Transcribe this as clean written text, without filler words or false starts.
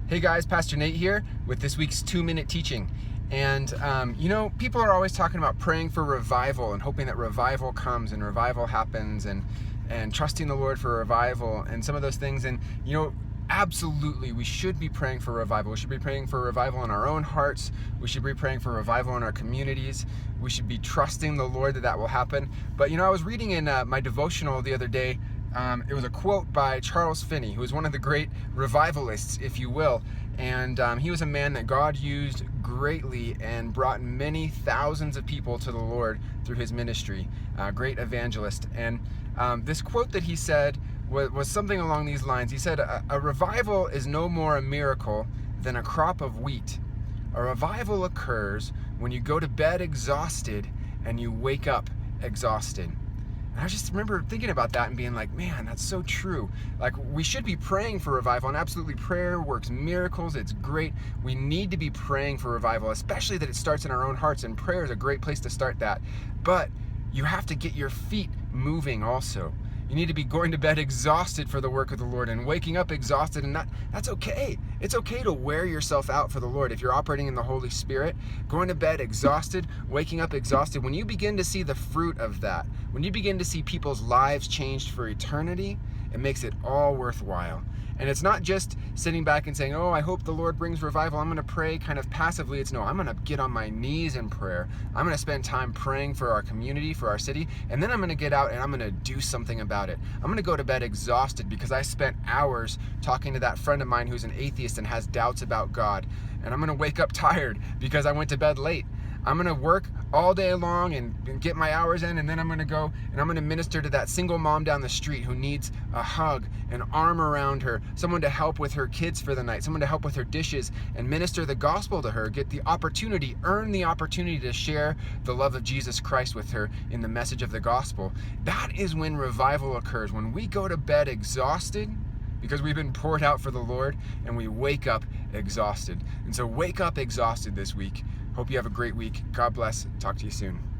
Hey guys, Pastor Nate here with this week's 2-minute teaching. And people are always talking about praying for revival and hoping that revival comes and revival happens and trusting the Lord for revival and some of those things. And absolutely, we should be praying for revival. We should be praying for revival in our own hearts. We should be praying for revival in our communities. We should be trusting the Lord that will happen. But I was reading in my devotional the other day. It was a quote by Charles Finney, who was one of the great revivalists, if you will. And he was a man that God used greatly and brought many thousands of people to the Lord through his ministry. Great evangelist. And this quote that he said was something along these lines. He said, a revival is no more a miracle than a crop of wheat. A revival occurs when you go to bed exhausted and you wake up exhausted. And I just remember thinking about that and being like, man, that's so true. Like, we should be praying for revival, and absolutely prayer works miracles. It's great. We need to be praying for revival, especially that it starts in our own hearts, and prayer is a great place to start that. But you have to get your feet moving also. You need to be going to bed exhausted for the work of the Lord and waking up exhausted, and that's okay. It's okay to wear yourself out for the Lord. If you're operating in the Holy Spirit, going to bed exhausted, waking up exhausted, when you begin to see the fruit of that, when you begin to see people's lives changed for eternity, it makes it all worthwhile. And it's not just sitting back and saying, oh, I hope the Lord brings revival, I'm going to pray kind of passively. It's no, I'm going to get on my knees in prayer. I'm going to spend time praying for our community, for our city, and then I'm going to get out and I'm going to do something about it. I'm going to go to bed exhausted because I spent hours talking to that friend of mine who's an atheist and has doubts about God. And I'm going to wake up tired because I went to bed late. I'm going to work all day long and get my hours in, and then I'm going to go and I'm going to minister to that single mom down the street who needs a hug, an arm around her, someone to help with her kids for the night, someone to help with her dishes, and minister the gospel to her, get the opportunity, earn the opportunity to share the love of Jesus Christ with her in the message of the gospel. That is when revival occurs, when we go to bed exhausted because we've been poured out for the Lord, and we wake up exhausted. And so wake up exhausted this week. Hope you have a great week. God bless. Talk to you soon.